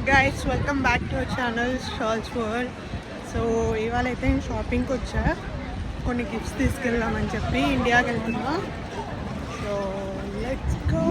Guys welcome back to our channel shawls world. So ఇవాళ అయితే నేను షాపింగ్కి వచ్చా, కొన్ని గిఫ్ట్స్ తీసుకెళ్దామని చెప్పి ఇండియాకి వెళ్తున్నా. So let's go.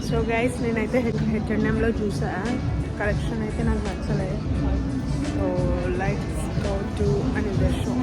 So guys నేనైతే హెచ్ఎండ్ఎంలో చూసా, కలెక్షన్ అయితే నాకు నచ్చలేదు. So lights go to another show.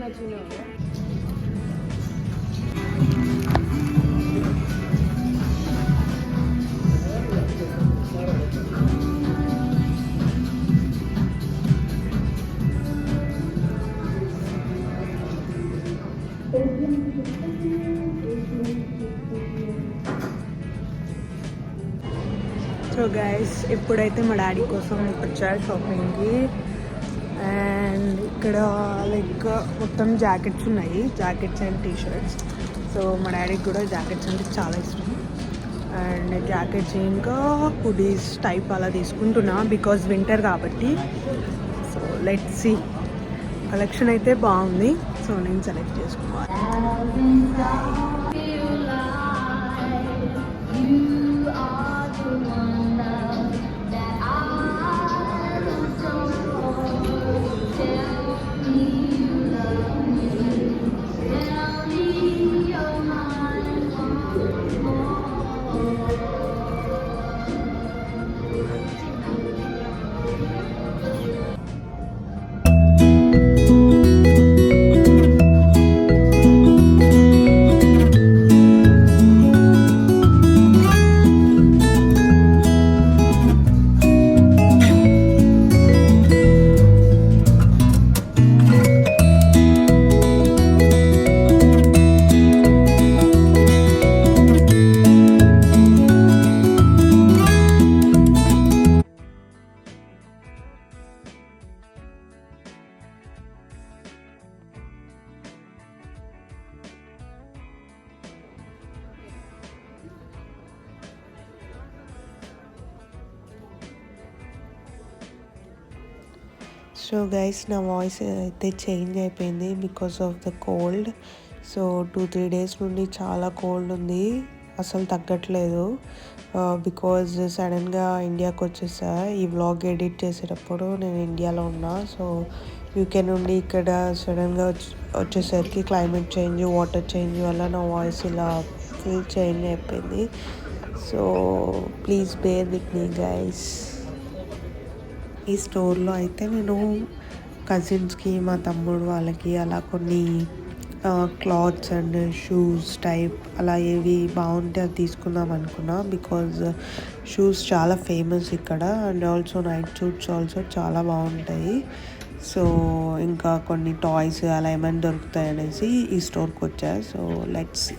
So guys ఇప్పుడైతే మా డాడీ కోసం వచ్చారు షాపింగ్కి. అండ్ ఇక్కడ లైక్ మొత్తం జాకెట్స్ ఉన్నాయి, జాకెట్స్ అండ్ టీషర్ట్స్. సో మా డాడీకి కూడా జాకెట్స్ అంటే చాలా ఇష్టం. అండ్ జాకెట్స్ ఇంకా హుడీస్ టైప్ అలా తీసుకుంటున్నా బికాజ్ వింటర్ కాబట్టి. సో లెట్స్ సీ, కలెక్షన్ అయితే బాగుంది. సో నేను సెలెక్ట్ చేసుకోవాలి. సో గైస్ నా వాయిస్ అయితే చేంజ్ అయిపోయింది because of the cold. So 2-3 days నుండి చాలా కోల్డ్ ఉంది, అసలు తగ్గట్లేదు. బికాజ్ సడన్గా ఇండియాకి వచ్చేసా. ఈ వ్లాగ్ ఎడిట్ చేసేటప్పుడు నేను ఇండియాలో ఉన్నా. సో యూకే నుండి ఇక్కడ సడన్గా వచ్చేసరికి క్లైమేట్ చేంజ్, వాటర్ చేంజ్ వల్ల నా వాయిస్ ఇలా ఫుల్ చేంజ్ అయిపోయింది. So please bear with me guys. ఈ స్టోర్లో అయితే నేను కజిన్స్కి, మా తమ్ముడు వాళ్ళకి అలా కొన్ని క్లాత్స్ అండ్ షూస్ టైప్ అలా ఏవి బాగుంటే అది తీసుకుందాం అనుకున్నా. బికాజ్ షూస్ చాలా ఫేమస్ ఇక్కడ. And also night suits also చాలా బాగుంటాయి. సో ఇంకా కొన్ని టాయ్స్ అలా ఏమైనా దొరుకుతాయి అనేసి ఈ స్టోర్కి వచ్చా. So let's see.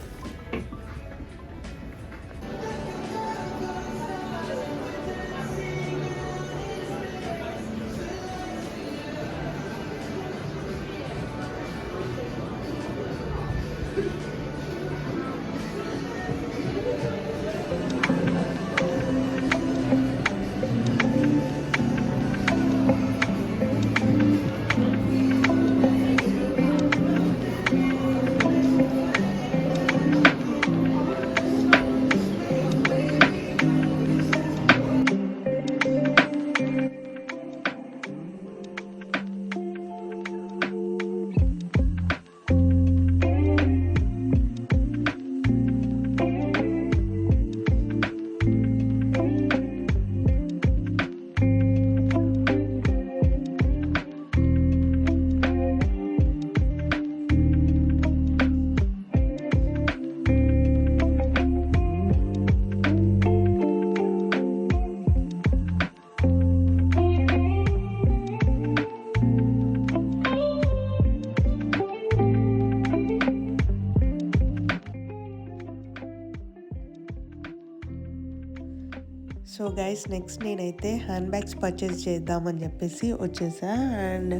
So guys next నేనైతే హ్యాండ్ బ్యాగ్స్ పర్చేస్ చేద్దామని చెప్పేసి వచ్చేసా. అండ్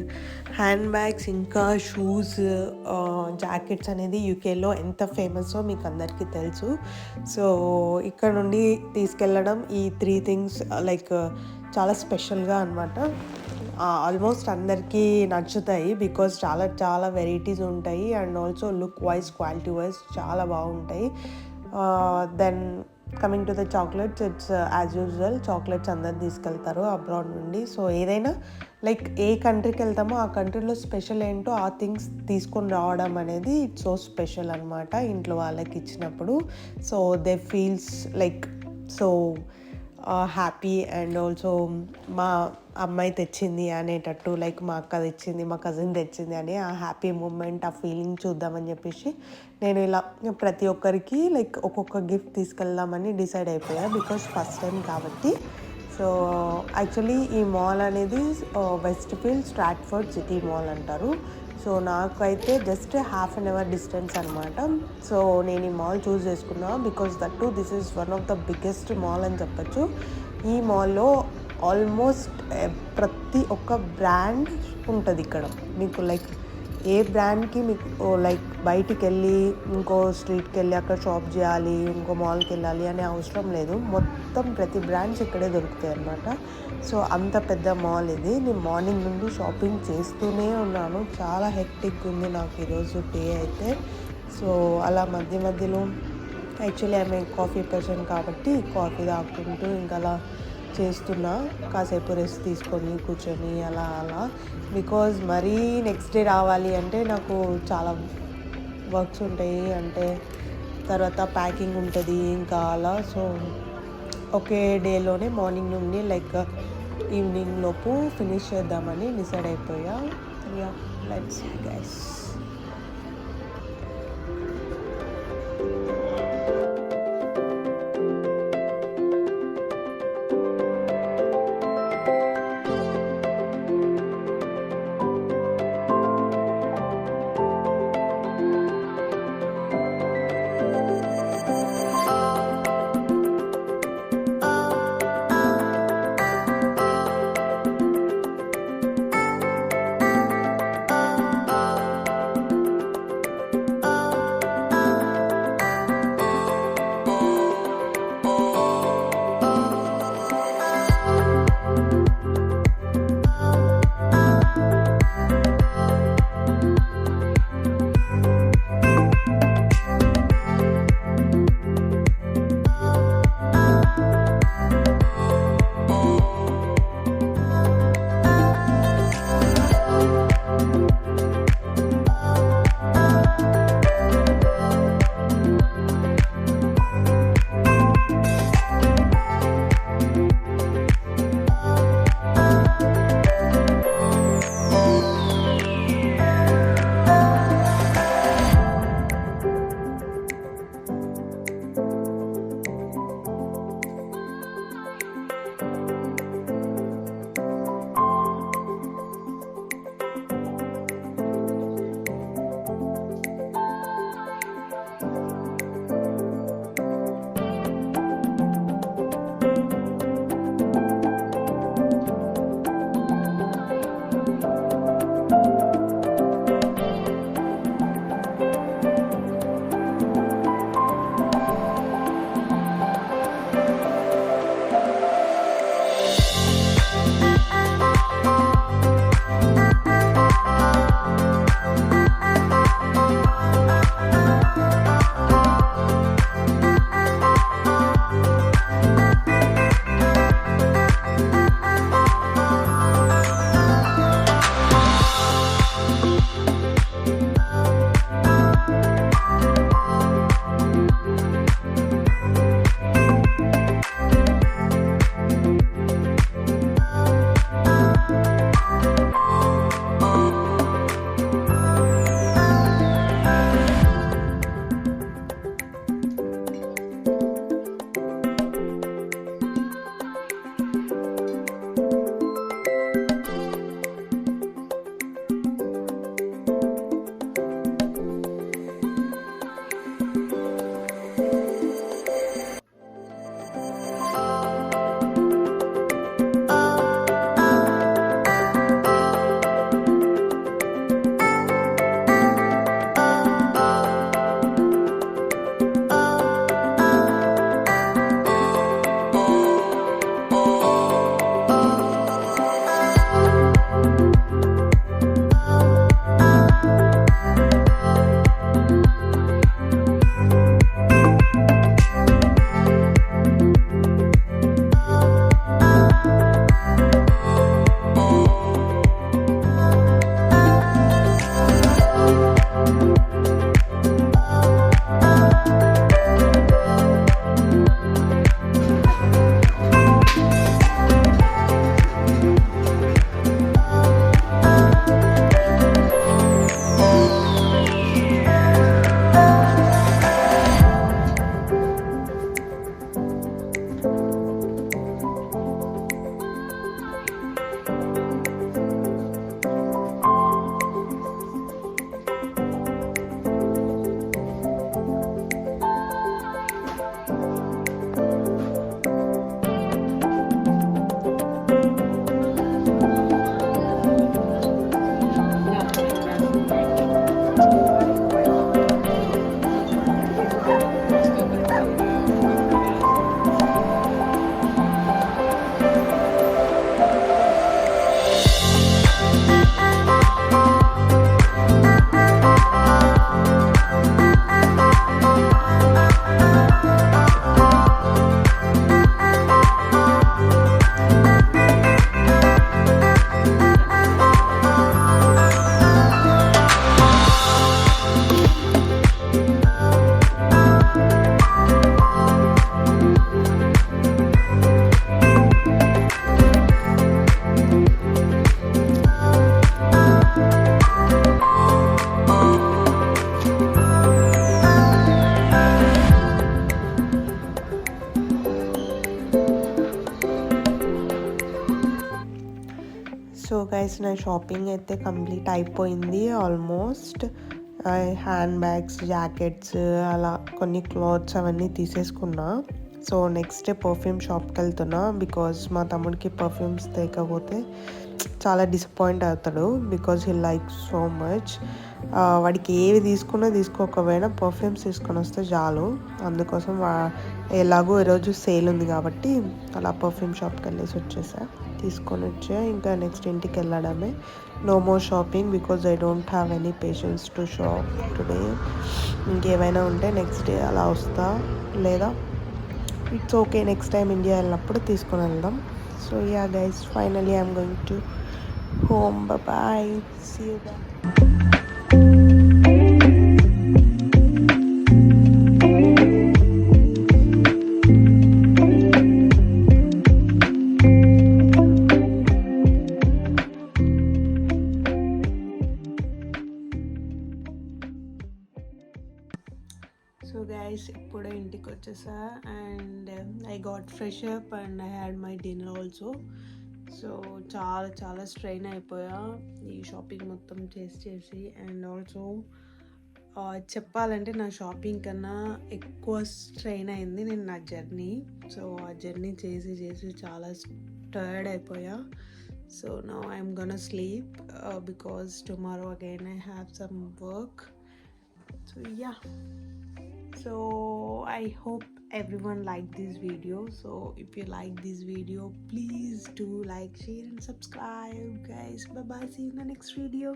హ్యాండ్ బ్యాగ్స్ ఇంకా షూస్, జాకెట్స్ అనేది యూకేలో ఎంత ఫేమస్సో మీకు అందరికీ తెలుసు. సో ఇక్కడ నుండి తీసుకెళ్ళడం ఈ 3 థింగ్స్ లైక్ చాలా స్పెషల్గా అనమాట. ఆల్మోస్ట్ అందరికీ నచ్చుతాయి బికాజ్ చాలా చాలా వెరైటీస్ ఉంటాయి. And also look wise, quality wise చాలా బాగుంటాయి. Then coming to the chocolates, it's as usual chocolates అందరు తీసుకెళ్తారు అబ్రాడ్ నుండి. సో ఏదైనా లైక్ ఏ కంట్రీకి వెళ్తామో ఆ కంట్రీలో స్పెషల్ ఏంటో ఆ థింగ్స్ తీసుకొని రావడం అనేది ఇట్స్ సో స్పెషల్ అనమాట ఇంట్లో వాళ్ళకి ఇచ్చినప్పుడు. So they feels like so happy. And also అమ్మాయి తెచ్చింది అనేటట్టు, లైక్ మా అక్క తెచ్చింది, మా కజిన్ తెచ్చింది అని ఆ హ్యాపీ మూమెంట్, ఆ ఫీలింగ్ చూద్దామని చెప్పేసి నేను ఇలా ప్రతి ఒక్కరికి లైక్ ఒక్కొక్క గిఫ్ట్ తీసుకెళ్దామని డిసైడ్ అయిపోయా, బికాస్ ఫస్ట్ టైం కాబట్టి. సో యాక్చువల్లీ ఈ మాల్ అనేది Westfield Stratford city mall అంటారు. సో నాకైతే just half an hour distance అనమాట. సో నేను ఈ మాల్ చూస్ చేసుకున్నా because that to this is one of the biggest mall అని చెప్పచ్చు. ఈ మాల్లో ఆల్మోస్ట్ ప్రతి ఒక్క బ్రాండ్ ఉంటుంది ఇక్కడ. మీకు లైక్ ఏ బ్రాండ్కి మీకు లైక్ బయటికి వెళ్ళి ఇంకో స్ట్రీట్కి వెళ్ళి అక్కడ షాప్ చేయాలి, ఇంకో మాల్కి వెళ్ళాలి అనే అవసరం లేదు. మొత్తం ప్రతి బ్రాండ్స్ ఇక్కడే దొరుకుతాయి అన్నమాట. సో అంత పెద్ద మాల్ ఇది. నేను మార్నింగ్ నుండి షాపింగ్ చేస్తూనే ఉన్నాను. చాలా హెక్టిక్ ఉంది నాకు ఈరోజు డే అయితే. సో అలా మధ్య మధ్యలో యాక్చువల్లీ ఆమె కాఫీ పర్సన్ కాబట్టి కాఫీ తాగుకుంటూ ఇంకా అలా చేస్తున్నా, కాసేపు రెస్ట్ తీసుకొని కూర్చొని అలా అలా. బికాజ్ మరీ నెక్స్ట్ డే రావాలి అంటే నాకు చాలా వర్క్స్ ఉంటాయి, అంటే తర్వాత ప్యాకింగ్ ఉంటుంది ఇంకా అలా. సో ఒకే డేలోనే మార్నింగ్ నుండి లైక్ ఈవినింగ్ లోపు ఫినిష్ చేద్దామని డిసైడ్ అయిపోయా. Yeah, let's see guys. నా షాపింగ్ అయితే కంప్లీట్ అయిపోయింది ఆల్మోస్ట్. హ్యాండ్ బ్యాగ్స్, జాకెట్స్, అలా కొన్ని క్లాత్స్ అవన్నీ తీసేసుకున్నా. సో నెక్స్ట్ డే పర్ఫ్యూమ్ షాప్కి వెళ్తున్నా బికాజ్ మా తమ్ముడికి పర్ఫ్యూమ్స్ తేకపోతే చాలా డిసప్పాయింట్ అవుతాడు because he like so much. వాడికి ఏవి తీసుకోకపోయినా పర్ఫ్యూమ్స్ తీసుకొని వస్తే చాలు. అందుకోసం ఎలాగో ఈరోజు సేల్ ఉంది కాబట్టి అలా పర్ఫ్యూమ్ షాప్కి వెళ్ళేసి తీసుకొని వచ్చా. ఇంకా నెక్స్ట్ ఇంటికి వెళ్ళడమే. No more shopping because I don't have any patience to shop today. ఇంకేమైనా ఉంటే నెక్స్ట్ డే అలా వస్తా, లేదా it's okay next time India వెళ్ళినప్పుడు తీసుకొని వెళ్దాం. So yeah guys, finally I'm going to home. Bye bye. See you back. So guys, ఇప్పుడే ఇంటికి వచ్చేసా and I got fresh up and I had my dinner also. So చాలా చాలా strain అయిపోయా ఈ షాపింగ్ మొత్తం చేసి. అండ్ ఆల్సో చెప్పాలంటే నా షాపింగ్ కన్నా ఎక్కువ స్ట్రెయిన్ అయింది నేను నా జర్నీ. సో ఆ జర్నీ చేసి చాలా టైర్డ్ అయిపోయా. So now I'm gonna sleep because tomorrow again I have some work. So yeah, so I hope everyone liked this video. So if you like this video, please do like, share and subscribe guys. Bye bye, see you in the next video.